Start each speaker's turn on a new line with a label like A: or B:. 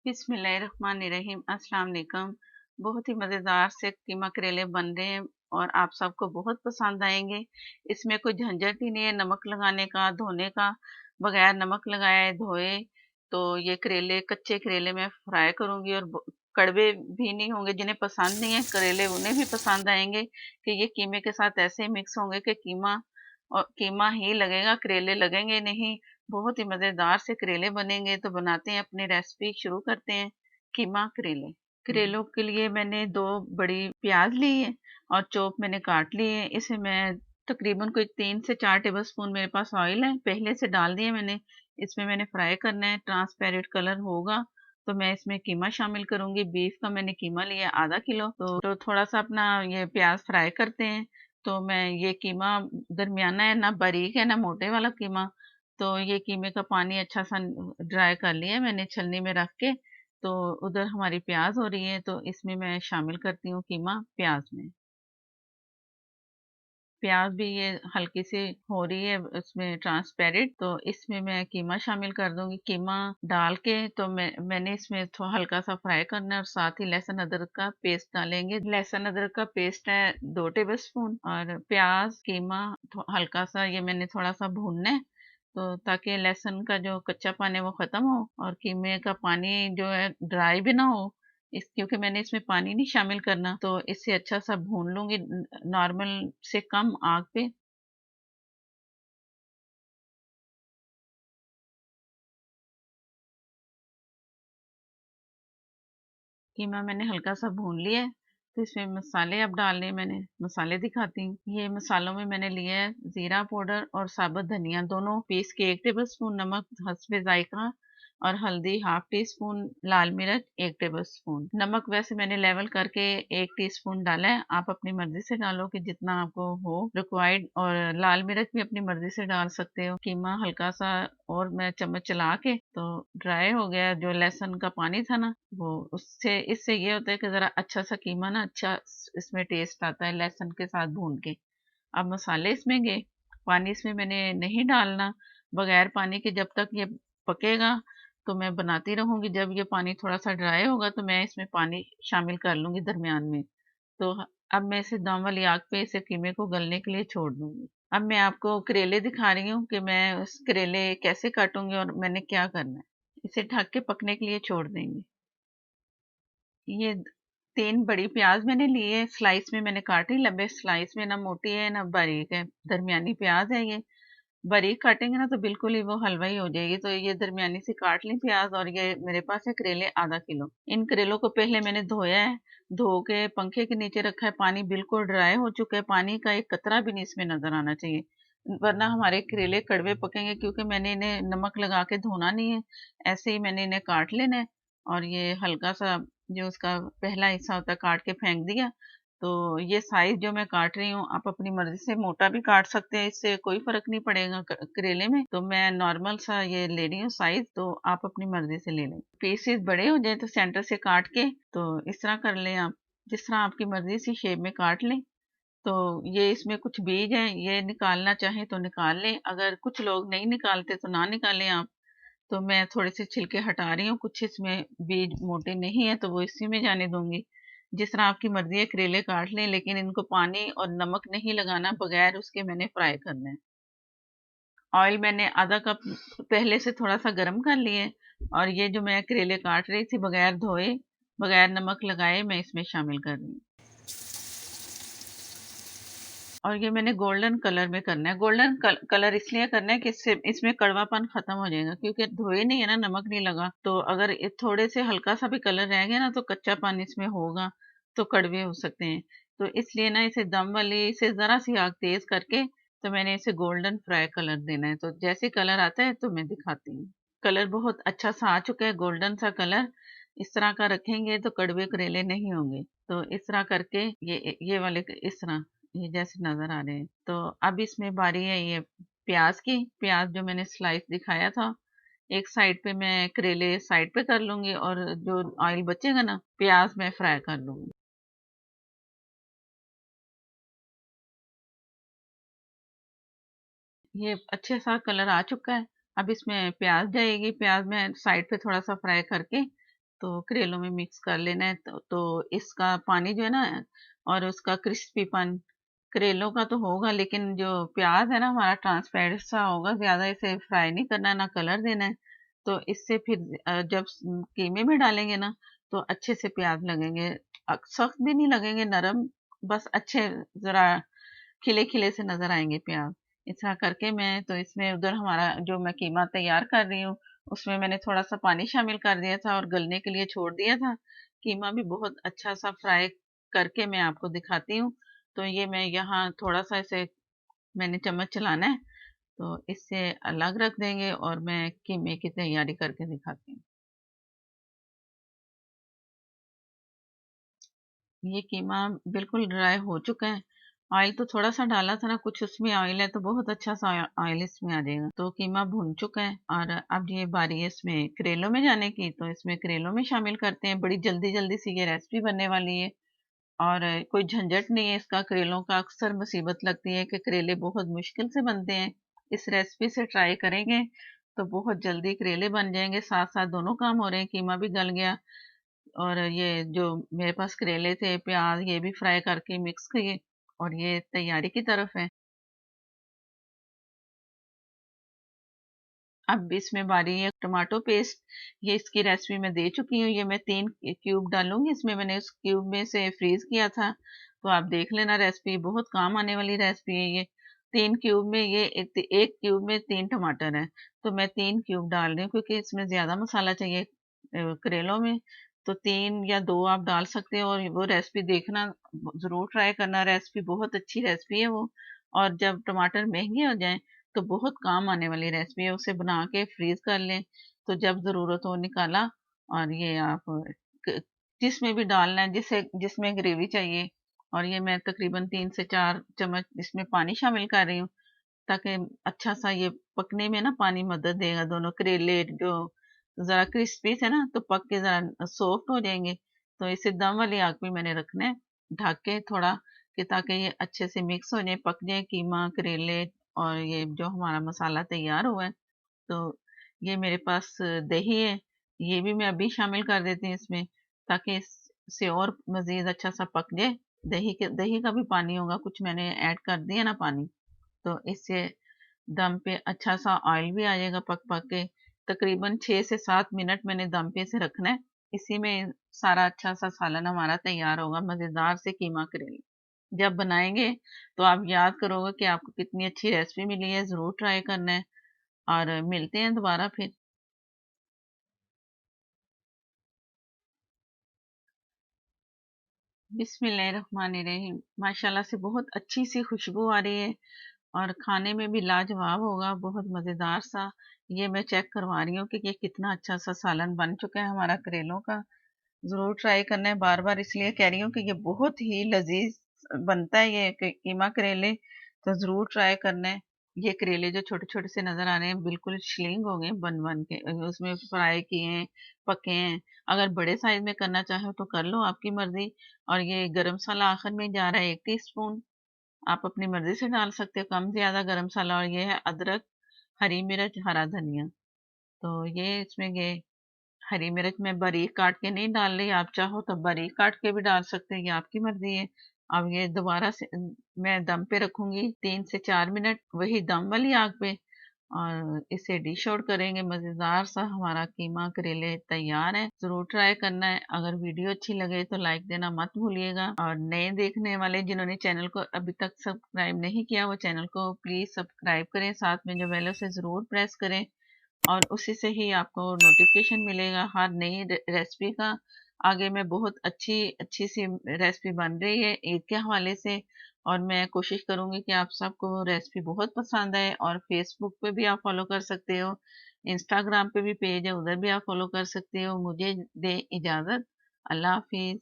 A: बिस्मिल्लाहिर्रहमानिर्रहीम। अस्सलाम वालेकुम। बहुत ही मज़ेदार से कीमा करेले बन रहे हैं और आप सबको बहुत पसंद आएंगे। इसमें कोई झंझट ही नहीं है नमक लगाने का, धोने का। बगैर नमक लगाए धोए तो ये करेले, कच्चे करेले मैं फ्राई करूंगी और कड़वे भी नहीं होंगे। जिन्हें पसंद नहीं है करेले उन्हें भी पसंद आएंगे कि ये कीमे के साथ ऐसे मिक्स होंगे कि कीमा और कीमा ही लगेगा, करेले लगेंगे नहीं। बहुत ही मज़ेदार से करेले बनेंगे। तो बनाते हैं, अपनी रेसिपी शुरू करते हैं। कीमा करेले। करेलों के लिए मैंने 2 बड़ी प्याज ली है और चॉप मैंने काट लिए हैं। इसे मैं तकरीबन कोई 3 से 4 टेबलस्पून मेरे पास ऑयल है, पहले से डाल दिए मैंने। इसमें मैंने फ्राई करना है, ट्रांसपेरेंट कलर होगा तो मैं इसमें कीमा शामिल करूंगी। बीफ का मैंने कीमा लिया आधा किलो। तो थोड़ा सा अपना ये प्याज फ्राई करते हैं। तो मैं ये कीमा दरमियाना है, ना बारीक है ना मोटे वाला कीमा। तो ये कीमे का पानी अच्छा सा ड्राई कर लिया मैंने छलनी में रख के। तो उधर हमारी प्याज हो रही है तो इसमें मैं शामिल करती हूँ कीमा प्याज में। प्याज भी ये हल्की सी हो रही है इसमें ट्रांसपेरेंट, तो इसमें मैं कीमा शामिल कर दूंगी। कीमा डाल के तो मैंने इसमें थोड़ा हल्का सा फ्राई करना है और साथ ही लहसुन अदरक का पेस्ट डालेंगे। लहसुन अदरक का पेस्ट है 2 टेबल स्पून, और प्याज कीमा हल्का सा ये मैंने थोड़ा सा भूनना है, तो ताकि लहसुन का जो कच्चापन है वो खत्म हो और कीमे का पानी जो है ड्राई भी ना हो। इस क्योंकि मैंने इसमें पानी नहीं शामिल करना, तो इससे अच्छा सा भून लूंगी नॉर्मल से कम आग पे। कीमा मैंने हल्का सा भून लिया है, तो इसमें मसाले अब डालने मैंने मसाले दिखाती हूँ। ये मसालों में मैंने लिया है जीरा पाउडर और साबुत धनिया दोनों पीस के 1 टेबल स्पून, नमक हस्बे जायका, और हल्दी 1/2 टीस्पून, लाल मिर्च 1 टेबल स्पून। नमक वैसे मैंने लेवल करके 1 टीस्पून डाला है, आप अपनी मर्जी से डालो कि जितना आपको हो रिक्वायर्ड, और लाल मिर्च भी अपनी मर्जी से डाल सकते हो। कीमा हल्का सा और मैं चम्मच चला के तो ड्राई हो गया। जो लहसुन का पानी था ना वो, उससे इससे ये होता है कि जरा अच्छा सा कीमा ना अच्छा इसमें टेस्ट आता है लहसुन के साथ भून के। अब मसाले इसमें गए, पानी इसमें मैंने नहीं डालना। बगैर पानी के जब तक ये पकेगा तो मैं बनाती रहूंगी। जब ये पानी थोड़ा सा ड्राई होगा तो मैं इसमें पानी शामिल कर लूंगी दरमियान में। तो अब मैं इसे दम वाली आग पे इसे कीमे को गलने के लिए छोड़ दूंगी। अब मैं आपको करेले दिखा रही हूँ कि मैं उस करेले कैसे काटूंगी और मैंने क्या करना है। इसे ढक के पकने के लिए छोड़ देंगे। ये 3 बड़ी प्याज मैंने ली है, स्लाइस में मैंने काटी, लंबे स्लाइस में, ना मोटी है ना बारीक है, दरमियानी प्याज है ये। बारीक काटेंगे ना तो बिल्कुल ही वो हलवा ही हो जाएगी। तो ये दरमियानी सी काट ली प्याज, और ये मेरे पास है करेले आधा किलो। इन करेलों को पहले मैंने धोया है, धो के पंखे के नीचे रखा है। पानी बिल्कुल ड्राई हो चुका है, पानी का एक कतरा भी नहीं इसमें नजर आना चाहिए, वरना हमारे करेले कड़वे पकेंगे। क्योंकि मैंने इन्हें नमक लगा के धोना नहीं है, ऐसे ही मैंने इन्हें काट लेना है। और ये हल्का सा जो उसका पहला हिस्सा होता है काट के फेंक दिया। तो ये साइज जो मैं काट रही हूँ आप अपनी मर्जी से मोटा भी काट सकते हैं, इससे कोई फर्क नहीं पड़ेगा करेले में। तो मैं नॉर्मल सा ये ले रही हूँ साइज, तो आप अपनी मर्जी से ले लें। पीसेस बड़े हो जाए तो सेंटर से काट के तो इस तरह कर लें आप, जिस तरह आपकी मर्जी सी शेप में काट लें। तो ये इसमें कुछ बीज हैं, ये निकालना चाहें तो निकाल लें, अगर कुछ लोग नहीं निकालते तो ना निकालें आप। तो मैं थोड़े से छिलके हटा रही हूँ, कुछ इसमें बीज मोटे नहीं है तो वो इसी में जाने दूंगी। जिस तरह आपकी मर्जी है करेले काट लें, लेकिन इनको पानी और नमक नहीं लगाना, बगैर उसके मैंने फ्राई करना है। ऑयल मैंने आधा कप पहले से थोड़ा सा गर्म कर लिए है, और ये जो मैं करेले काट रही थी बगैर धोए बगैर नमक लगाए मैं इसमें शामिल कर रही हूँ। और ये मैंने गोल्डन कलर में करना है। गोल्डन कलर इसलिए करना है कि इससे इसमें कड़वापन खत्म हो जाएगा, क्योंकि धोए नहीं है ना, नमक नहीं लगा। तो अगर थोड़े से हल्का सा भी कलर रह गया ना तो कच्चापन इसमें होगा, तो कड़वे हो सकते हैं। तो इसलिए ना इसे दम वाली इसे जरा सी आग तेज करके तो मैंने इसे गोल्डन फ्राई कलर देना है। तो जैसे कलर आता है तो मैं दिखाती हूँ। कलर बहुत अच्छा सा आ चुका है, गोल्डन सा कलर। इस तरह का रखेंगे तो कड़वे करेले नहीं होंगे। तो इस तरह करके ये वाले इस तरह ये जैसे नजर आ रहे हैं। तो अब इसमें बारी है ये प्याज की। प्याज जो मैंने स्लाइस दिखाया था, एक साइड पे मैं करेले साइड पे कर लूंगी, और जो ऑयल बचेगा ना प्याज में फ्राई कर लूंगी। ये अच्छे सा कलर आ चुका है। अब इसमें प्याज जाएगी, प्याज में साइड पे थोड़ा सा फ्राई करके तो करेलों में मिक्स कर लेना है। तो इसका पानी जो है ना और उसका क्रिस्पीपन करेलों का तो होगा, लेकिन जो प्याज है ना हमारा ट्रांसपेरेंट सा होगा, ज्यादा इसे फ्राई नहीं करना है, ना कलर देना है। तो इससे फिर जब कीमे में डालेंगे ना तो अच्छे से प्याज लगेंगे, सख्त भी नहीं लगेंगे, नरम, बस अच्छे जरा खिले खिले से नजर आएंगे प्याज। ऐसा करके मैं तो इसमें उधर हमारा जो मैं कीमा तैयार कर रही हूँ उसमें मैंने थोड़ा सा पानी शामिल कर दिया था और गलने के लिए छोड़ दिया था। कीमा भी बहुत अच्छा सा फ्राई करके मैं आपको दिखाती हूँ। तो ये मैं यहाँ थोड़ा सा इसे मैंने चम्मच चलाना है, तो इससे अलग रख देंगे और मैं कीमे की तैयारी करके दिखाती हूँ। ये कीमा बिल्कुल ड्राई हो चुका है। ऑयल तो थोड़ा सा डाला था ना, कुछ उसमें ऑयल है तो बहुत अच्छा सा ऑयल इसमें आ जाएगा। तो कीमा भून चुका है और अब ये बारी है इसमें करेलों में जाने की, तो इसमें करेलों में शामिल करते हैं। बड़ी जल्दी जल्दी सी ये रेसिपी बनने वाली है और कोई झंझट नहीं है इसका। करेलों का अक्सर मुसीबत लगती है कि करेले बहुत मुश्किल से बनते हैं। इस रेसिपी से ट्राई करेंगे तो बहुत जल्दी करेले बन जाएंगे, साथ साथ दोनों काम हो रहे हैं, कीमा भी गल गया और ये जो मेरे पास करेले थे, प्याज, ये भी फ्राई करके मिक्स किए और ये तैयारी की तरफ है। अब इसमें बारी है टमाटो पेस्ट। ये इसकी रेसिपी मैं दे चुकी हूँ, ये मैं 3 क्यूब डालूंगी इसमें। मैंने उस क्यूब में से फ्रीज किया था, तो आप देख लेना, रेसिपी बहुत काम आने वाली रेसिपी है ये। 3 क्यूब में ये एक क्यूब में 3 टमाटर है, तो मैं 3 क्यूब डाल रही हूँ क्योंकि इसमें ज्यादा मसाला चाहिए करेलों में। तो 3 या 2 आप डाल सकते हो और वो रेसिपी देखना, जरूर ट्राई करना, रेसिपी बहुत अच्छी रेसिपी है वो। और जब टमाटर महंगे हो जाएं तो बहुत काम आने वाली रेसिपी है, उसे बना के फ्रीज कर लें, तो जब जरूरत हो निकाला और ये आप जिसमें भी डालना है, जिसे जिसमें ग्रेवी चाहिए। और ये मैं तकरीबन 3 से 4 चम्मच इसमें पानी शामिल कर रही हूँ, ताकि अच्छा सा ये पकने में ना पानी मदद देगा। दोनों करेले जो जरा क्रिस्पी थे ना तो पक के जरा सॉफ्ट हो जाएंगे। तो इसे दम वाली आग पे मैंने रखना है, ढक के थोड़ा, कि ताकि ये अच्छे से मिक्स हो जाए, पक जाए कीमा करेले और ये जो हमारा मसाला तैयार हुआ है। तो ये मेरे पास दही है, ये भी मैं अभी शामिल कर देती हूँ इसमें, ताकि इससे और मजीद अच्छा सा पक जाए। दही का भी पानी होगा, कुछ मैंने ऐड कर दिया ना पानी, तो इससे दम पे अच्छा सा ऑयल भी आ जाएगा पक पक के। तकरीबन 6 से 7 मिनट मैंने दम पे से रखना है। इसी में सारा अच्छा सा सालन हमारा तैयार होगा, मजेदार से कीमा करेले। जब बनाएंगे तो आप याद करोगे कि आपको कितनी अच्छी रेसिपी मिली है, जरूर ट्राई करना है। और मिलते हैं दोबारा फिर। बिस्मिल्लाहिर्रहमानिर्रहीम। माशाल्लाह से बहुत अच्छी सी खुशबू आ रही है और खाने में भी लाजवाब होगा, बहुत मज़ेदार सा। ये मैं चेक करवा रही हूँ कि ये कितना अच्छा सा सालन बन चुका है हमारा करेलों का। ज़रूर ट्राई करना है, बार-बार इसलिए कह रही हूँ कि ये बहुत ही लज़ीज़ बनता है ये कीमा करेले, तो ज़रूर ट्राई करना है। ये करेले जो छोटे-छोटे से नज़र आ रहे हैं बिल्कुल श्लिंग हो गए बन-बन के, उसमें फ्राई किए हैं, पके हैं। अगर बड़े साइज़ में करना चाहो तो कर लो, आपकी मर्ज़ी। और ये गरम मसाला आखिर में जा रहा है 1 टीस्पून, आप अपनी मर्ज़ी से डाल सकते हो कम ज़्यादा गरम मसाला। और ये है अदरक, हरी मिर्च, हरा धनिया। तो ये इसमें ये हरी मिर्च मैं बारीक काट के नहीं डाल रही, आप चाहो तो बारीक काट के भी डाल सकते हैं, ये आपकी मर्जी है। अब ये दोबारा से मैं दम पे रखूंगी 3 से 4 मिनट, वही दम वाली आग पे, और इसे डिश आउट करेंगे। मजेदार सा हमारा कीमा करेले तैयार है, जरूर ट्राई करना है। अगर वीडियो अच्छी लगे तो लाइक देना मत भूलिएगा, और नए देखने वाले जिन्होंने चैनल को अभी तक सब्सक्राइब नहीं किया वो चैनल को प्लीज सब्सक्राइब करें, साथ में जो बेल है उसे जरूर प्रेस करें, और उसी से ही आपको नोटिफिकेशन मिलेगा हर नई रेसिपी का। आगे मैं बहुत अच्छी अच्छी सी रेसिपी बन रही है ईद के हवाले से, और मैं कोशिश करूंगी कि आप सबको रेसिपी बहुत पसंद आए। और फेसबुक पे भी आप फॉलो कर सकते हो, इंस्टाग्राम पे भी पेज है, उधर भी आप फॉलो कर सकते हो। मुझे दे इजाज़त। अल्लाह हाफिज।